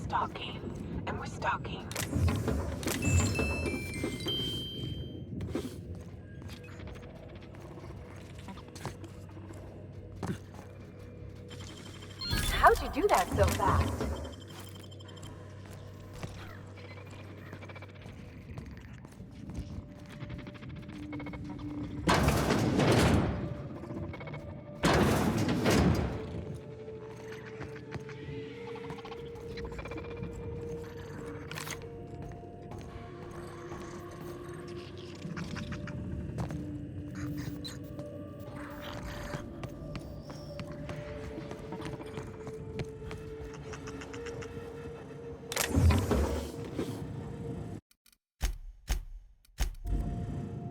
stalking, and we're stalking. How'd you do that so fast?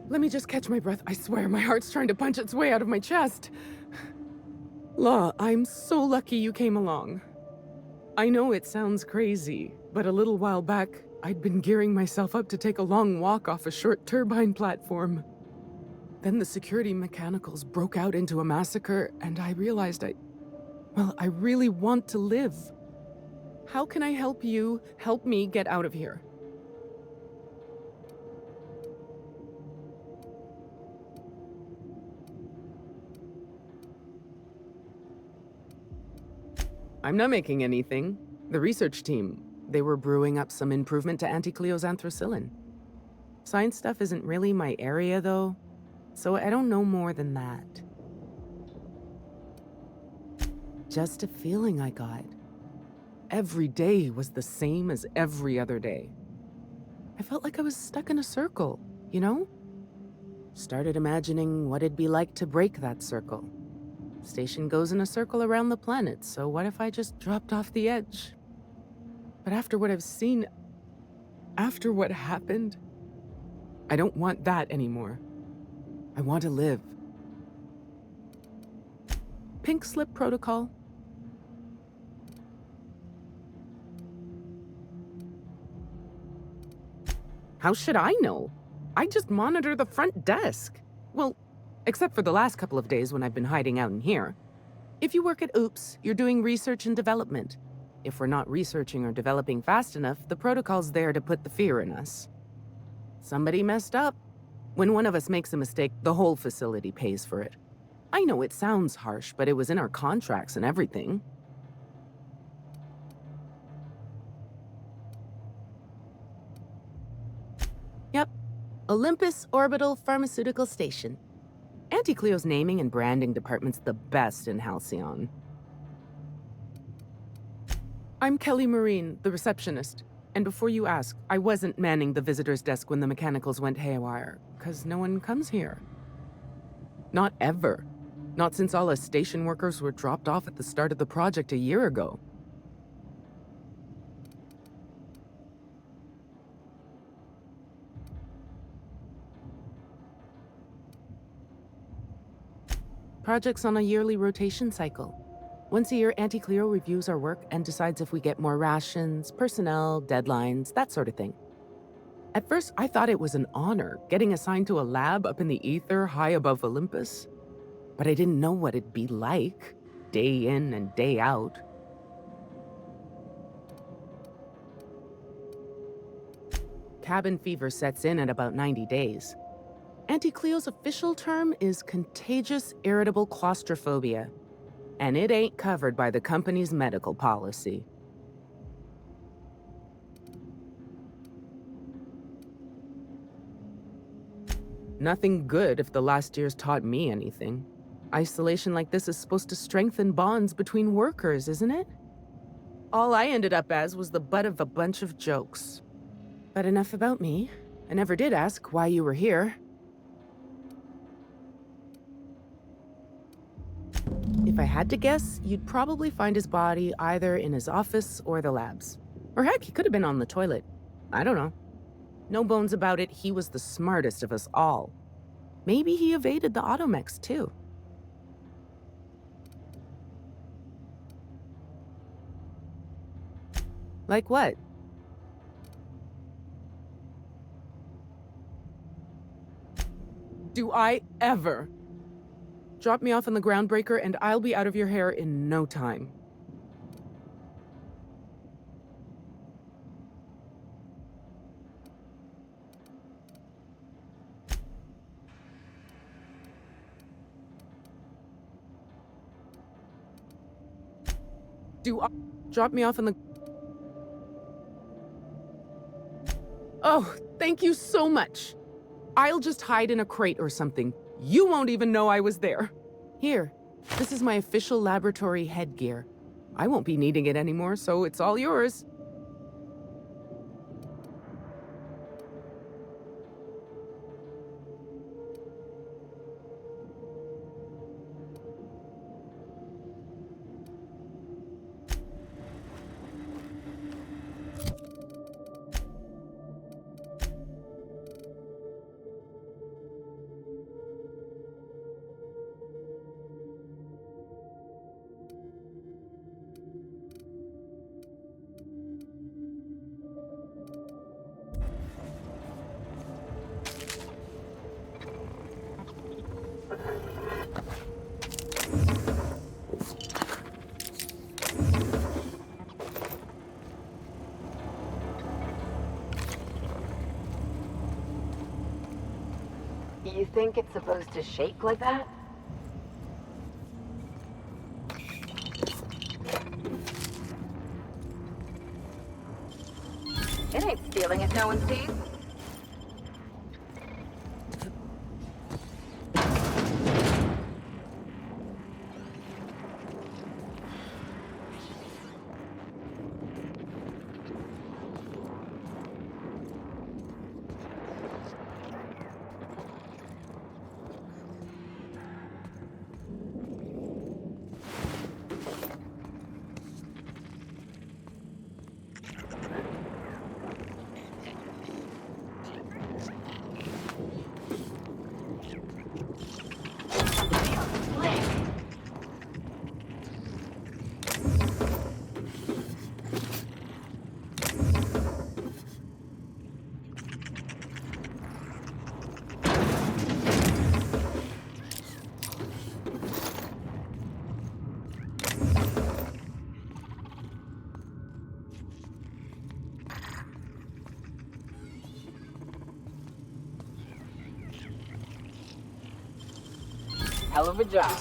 Let me just catch my breath. I swear, my heart's trying to punch its way out of my chest. Law, I'm so lucky you came along. I know it sounds crazy, but a little while back, I'd been gearing myself up to take a long walk off a short turbine platform. Then the security mechanicals broke out into a massacre, and I realized I really want to live. How can I help you help me get out of here? I'm not making anything. The research team, they were brewing up some improvement to anti-Cleo's anthracillin. Science stuff isn't really my area, though, so I don't know more than that. Just a feeling I got. Every day was the same as every other day. I felt like I was stuck in a circle, you know? Started imagining what it'd be like to break that circle. Station goes in a circle around the planet, so what if I just dropped off the edge? But after what I've seen, after what happened, I don't want that anymore. I want to live. Pink slip protocol. How should I know? I just monitor the front desk. Well, except for the last couple of days when I've been hiding out in here. If you work at OOPS, you're doing research and development. If we're not researching or developing fast enough, the protocol's there to put the fear in us. Somebody messed up. When one of us makes a mistake, the whole facility pays for it. I know it sounds harsh, but it was in our contracts and everything. Yep. Olympus Orbital Pharmaceutical Station. Anti-Cleo's naming and branding department's the best in Halcyon. I'm Kelly Marine, the receptionist. And before you ask, I wasn't manning the visitor's desk when the mechanicals went haywire, 'cause no one comes here. Not ever. Not since all us station workers were dropped off at the start of the project a year ago. Project's on a yearly rotation cycle. Once a year, Anti-Cleo reviews our work and decides if we get more rations, personnel, deadlines, that sort of thing. At first, I thought it was an honor, getting assigned to a lab up in the ether high above Olympus. But I didn't know what it'd be like, day in and day out. Cabin fever sets in at about 90 days. Anti-Cleo's official term is contagious irritable claustrophobia, and it ain't covered by the company's medical policy. Nothing good if the last year's taught me anything. Isolation like this is supposed to strengthen bonds between workers, isn't it? All I ended up as was the butt of a bunch of jokes. But enough about me. I never did ask why you were here. If I had to guess, you'd probably find his body either in his office or the labs. Or heck, he could have been on the toilet. I don't know. No bones about it, he was the smartest of us all. Maybe he evaded the automechs, too. Like what? Do I ever? Drop me off on the groundbreaker and I'll be out of your hair in no time. Drop me off in the... Oh, thank you so much. I'll just hide in a crate or something. You won't even know I was there. Here, this is my official laboratory headgear. I won't be needing it anymore, so it's all yours. You think it's supposed to shake like that? It ain't stealing if no one sees. Hell of a job.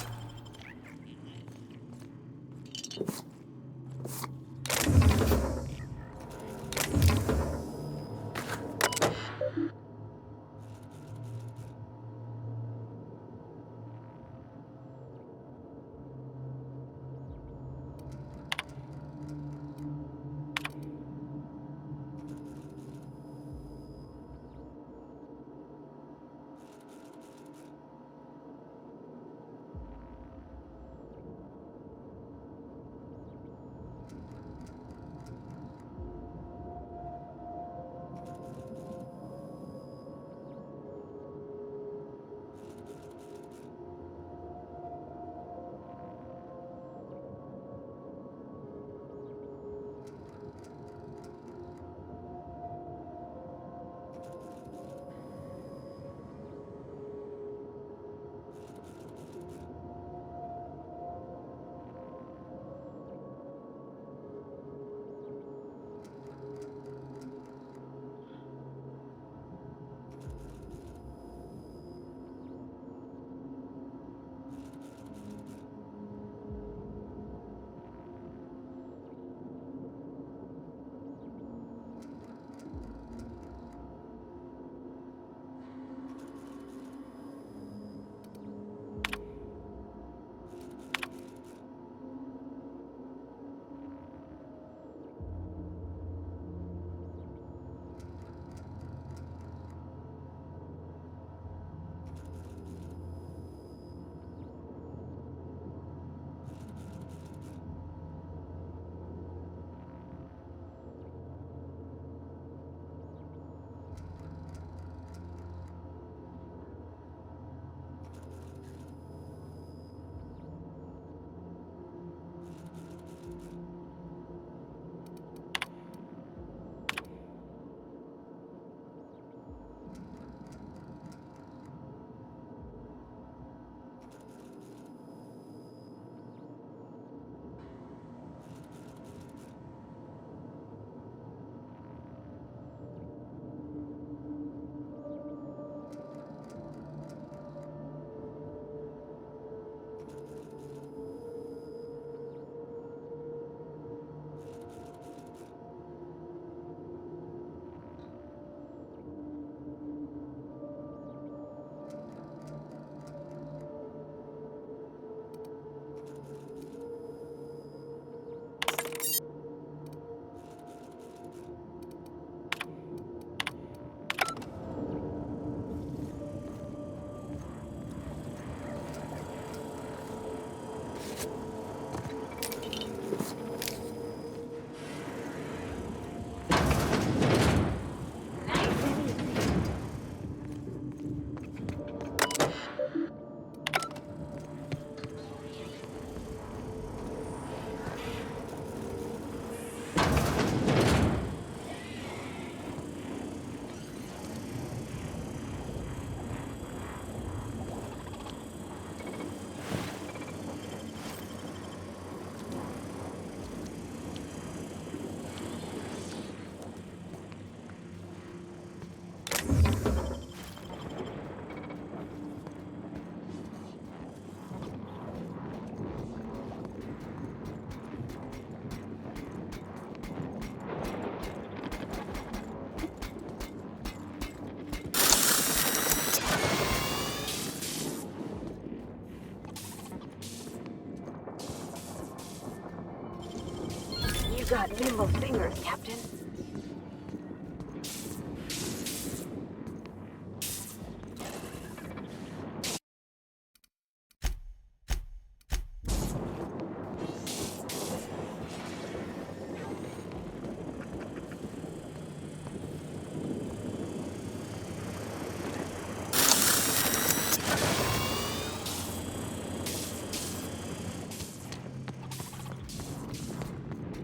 got nimble fingers, Captain.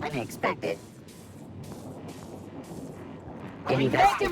Unexpected. Investigate.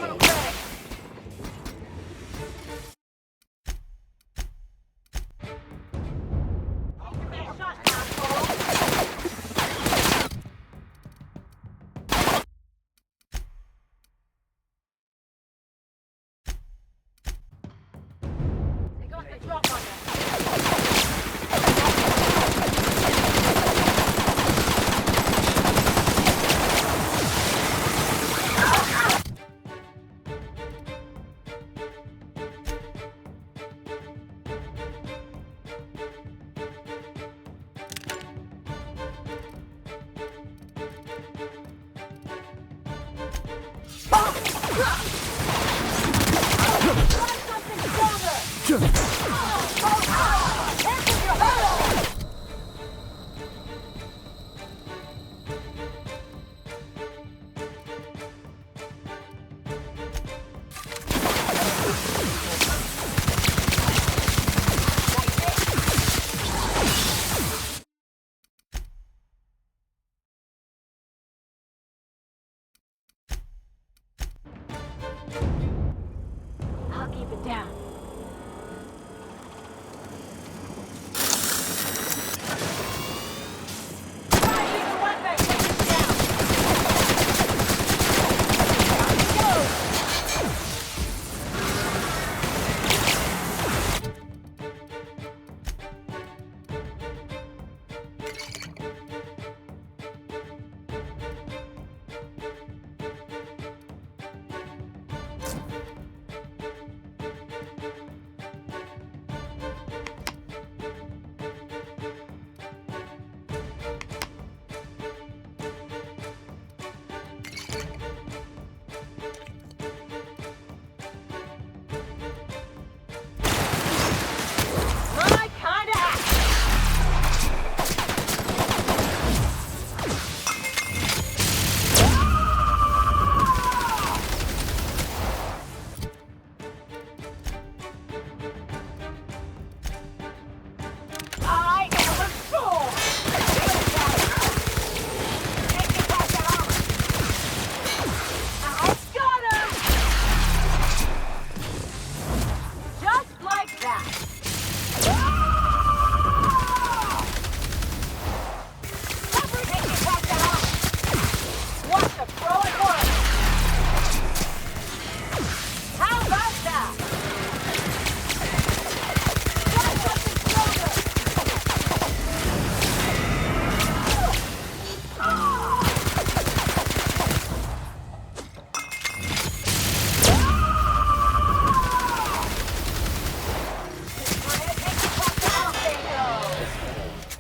I'll keep it down.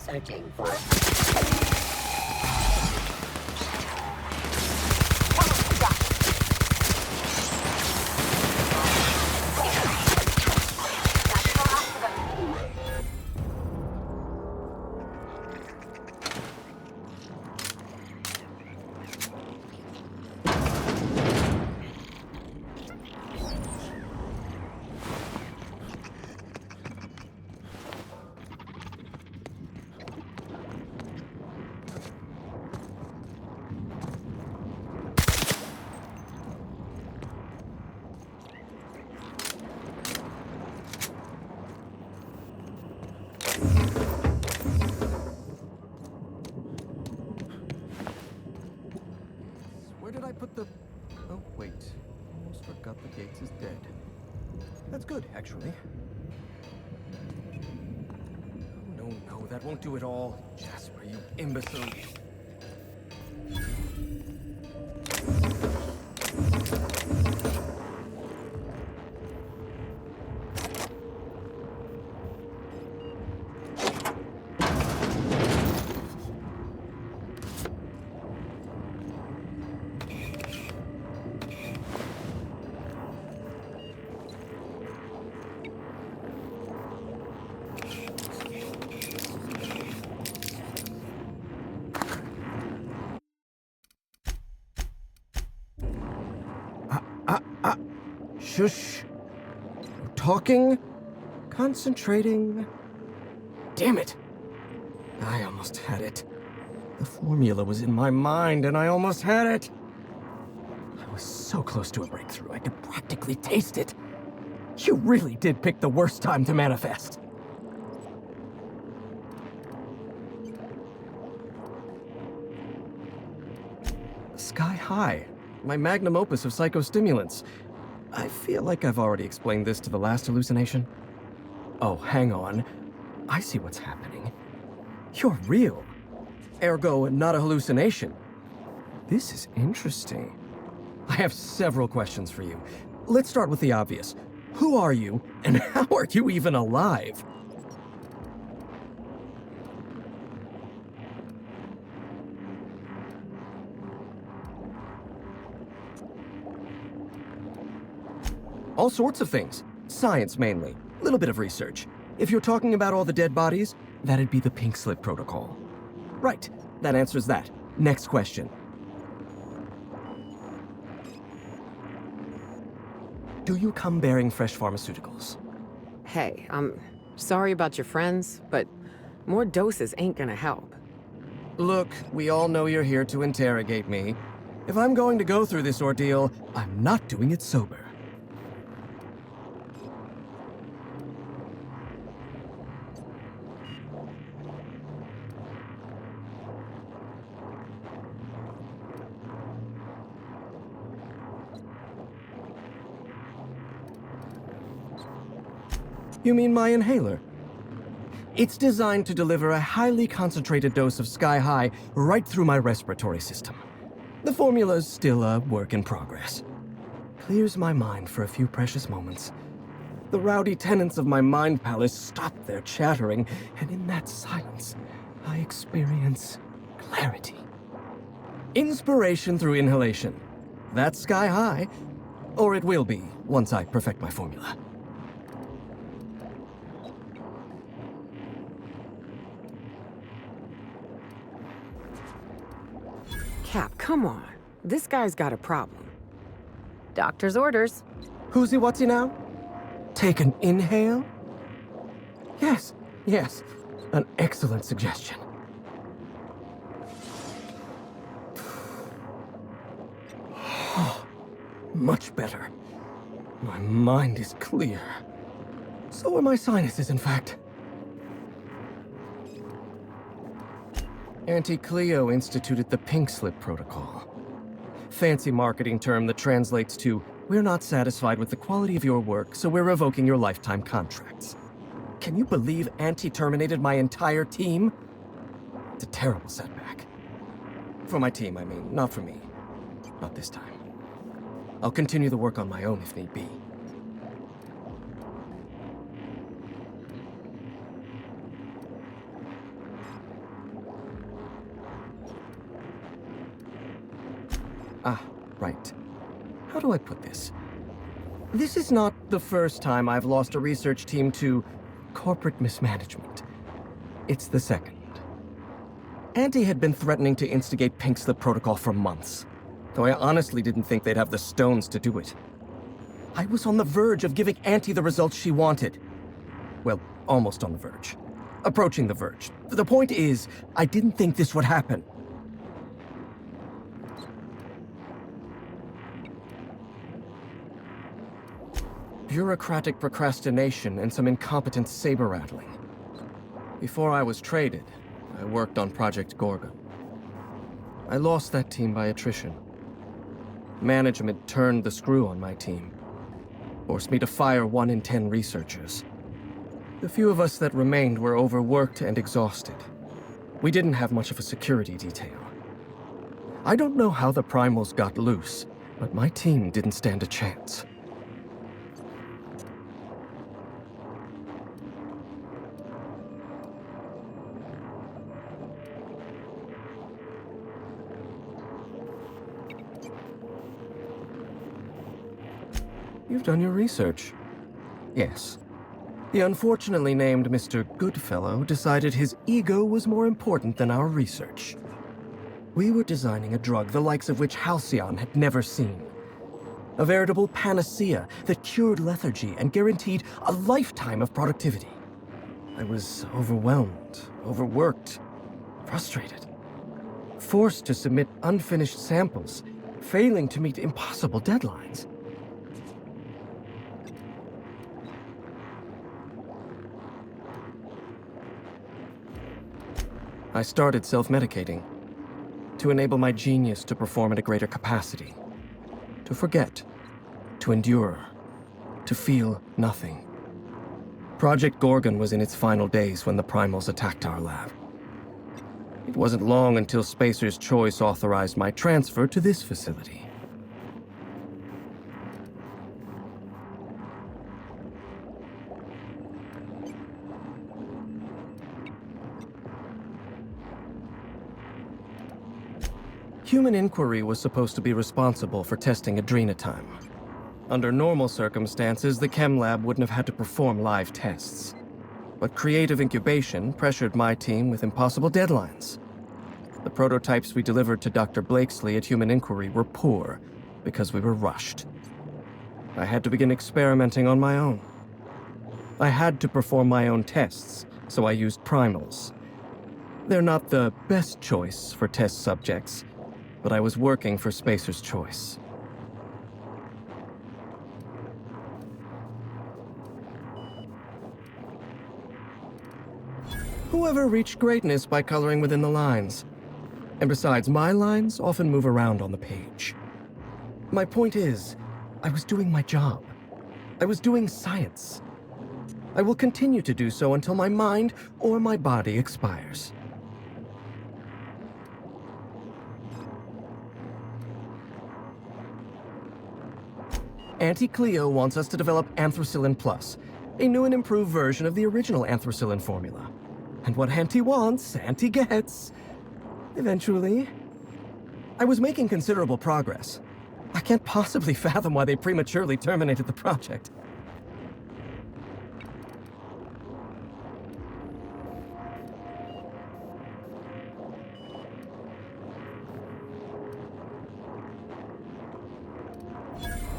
Searching for Where did I put the... Oh, wait. Almost forgot the Gates is dead. That's good, actually. No, that won't do it all. Jasper, you imbecile. Shush. I'm talking. Concentrating. Damn it. I almost had it. The formula was in my mind, and I almost had it. I was so close to a breakthrough, I could practically taste it. You really did pick the worst time to manifest. Sky High, my magnum opus of psychostimulants. I feel like I've already explained this to the last hallucination. Oh, hang on. I see what's happening. You're real. Ergo, not a hallucination. This is interesting. I have several questions for you. Let's start with the obvious. Who are you, and how are you even alive? All sorts of things. Science, mainly. A little bit of research. If you're talking about all the dead bodies, that'd be the Pink Slip Protocol. Right. That answers that. Next question. Do you come bearing fresh pharmaceuticals? Hey, I'm sorry about your friends, but more doses ain't gonna help. Look, we all know you're here to interrogate me. If I'm going to go through this ordeal, I'm not doing it sober. You mean my inhaler? It's designed to deliver a highly concentrated dose of Sky High right through my respiratory system. The formula's still a work in progress. Clears my mind for a few precious moments. The rowdy tenants of my mind palace stop their chattering, and in that silence, I experience clarity. Inspiration through inhalation. That's Sky High. Or it will be, once I perfect my formula. Cap, come on. This guy's got a problem. Doctor's orders. Who's he, what's he now? Take an inhale? Yes, yes. An excellent suggestion. Much better. My mind is clear. So are my sinuses, in fact. Auntie Cleo instituted the Pink Slip Protocol. Fancy marketing term that translates to, we're not satisfied with the quality of your work, so we're revoking your lifetime contracts. Can you believe Auntie terminated my entire team? It's a terrible setback. For my team, I mean, not for me. Not this time. I'll continue the work on my own if need be. Ah, right. How do I put this? This is not the first time I've lost a research team to corporate mismanagement. It's the second. Auntie had been threatening to instigate Pink Slip Protocol for months, though I honestly didn't think they'd have the stones to do it. I was on the verge of giving Auntie the results she wanted. Well, almost on the verge. Approaching the verge. The point is, I didn't think this would happen. Bureaucratic procrastination and some incompetent saber-rattling. Before I was traded, I worked on Project Gorgon. I lost that team by attrition. Management turned the screw on my team. Forced me to fire 1 in 10 researchers. The few of us that remained were overworked and exhausted. We didn't have much of a security detail. I don't know how the primals got loose, but my team didn't stand a chance. You've done your research. Yes. The unfortunately named Mr. Goodfellow decided his ego was more important than our research. We were designing a drug the likes of which Halcyon had never seen. A veritable panacea that cured lethargy and guaranteed a lifetime of productivity. I was overwhelmed, overworked, frustrated. Forced to submit unfinished samples, failing to meet impossible deadlines. I started self-medicating to enable my genius to perform at a greater capacity. To forget, to endure, to feel nothing. Project Gorgon was in its final days when the primals attacked our lab. It wasn't long until Spacer's Choice authorized my transfer to this facility. Human Inquiry was supposed to be responsible for testing Adrenatime. Under normal circumstances, the chem lab wouldn't have had to perform live tests. But creative incubation pressured my team with impossible deadlines. The prototypes we delivered to Dr. Blakesley at Human Inquiry were poor because we were rushed. I had to begin experimenting on my own. I had to perform my own tests, so I used primals. They're not the best choice for test subjects, but I was working for Spacer's Choice. Whoever reached greatness by coloring within the lines. And besides, my lines often move around on the page. My point is, I was doing my job. I was doing science. I will continue to do so until my mind or my body expires. Auntie Cleo wants us to develop Anthracillin Plus, a new and improved version of the original Anthracillin formula. And what Auntie wants, Auntie gets. Eventually. I was making considerable progress. I can't possibly fathom why they prematurely terminated the project.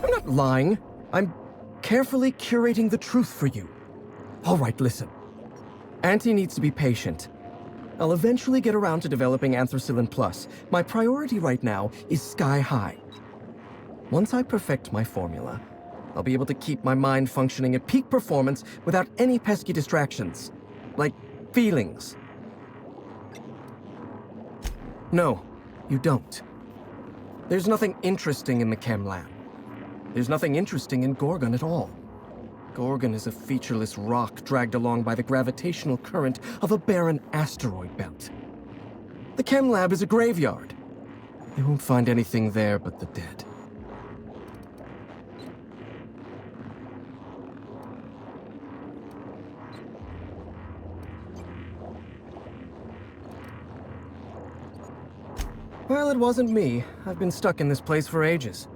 I'm not lying. I'm carefully curating the truth for you. All right, listen. Auntie needs to be patient. I'll eventually get around to developing Anthracillin Plus. My priority right now is sky high. Once I perfect my formula, I'll be able to keep my mind functioning at peak performance without any pesky distractions. Like feelings. No, you don't. There's nothing interesting in the chem lab. There's nothing interesting in Gorgon at all. Gorgon is a featureless rock dragged along by the gravitational current of a barren asteroid belt. The chem lab is a graveyard. You won't find anything there but the dead. Well, it wasn't me. I've been stuck in this place for ages.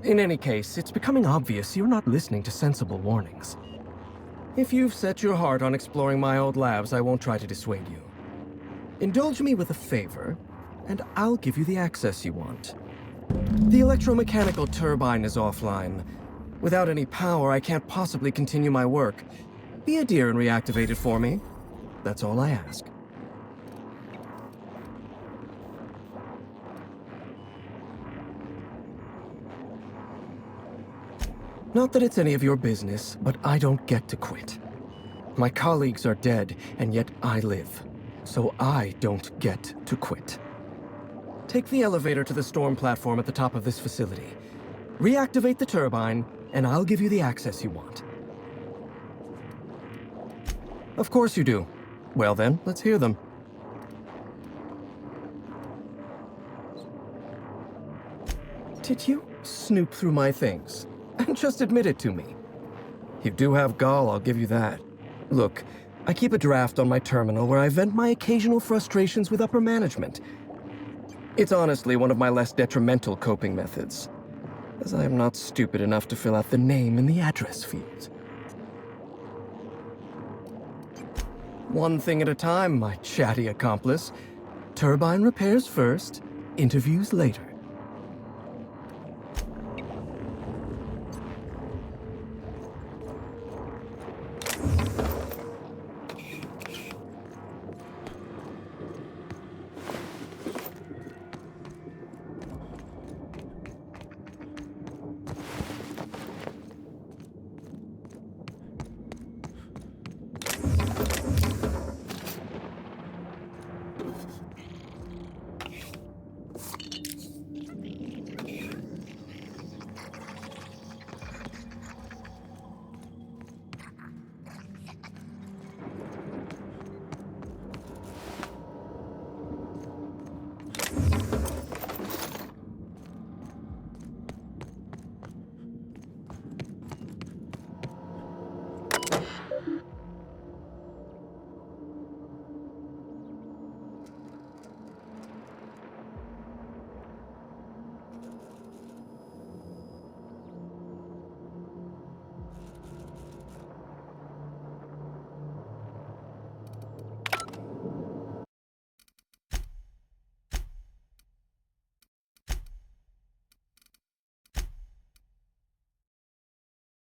In any case, it's becoming obvious you're not listening to sensible warnings. If you've set your heart on exploring my old labs, I won't try to dissuade you. Indulge me with a favor, and I'll give you the access you want. The electromechanical turbine is offline. Without any power, I can't possibly continue my work. Be a dear and reactivate it for me. That's all I ask. Not that it's any of your business, but I don't get to quit. My colleagues are dead, and yet I live. So I don't get to quit. Take the elevator to the storm platform at the top of this facility. Reactivate the turbine, and I'll give you the access you want. Of course you do. Well then, let's hear them. Did you snoop through my things? And just admit it to me. You do have gall, I'll give you that. Look, I keep a draft on my terminal where I vent my occasional frustrations with upper management. It's honestly one of my less detrimental coping methods, as I am not stupid enough to fill out the name in the address field. One thing at a time, my chatty accomplice. Turbine repairs first, interviews later.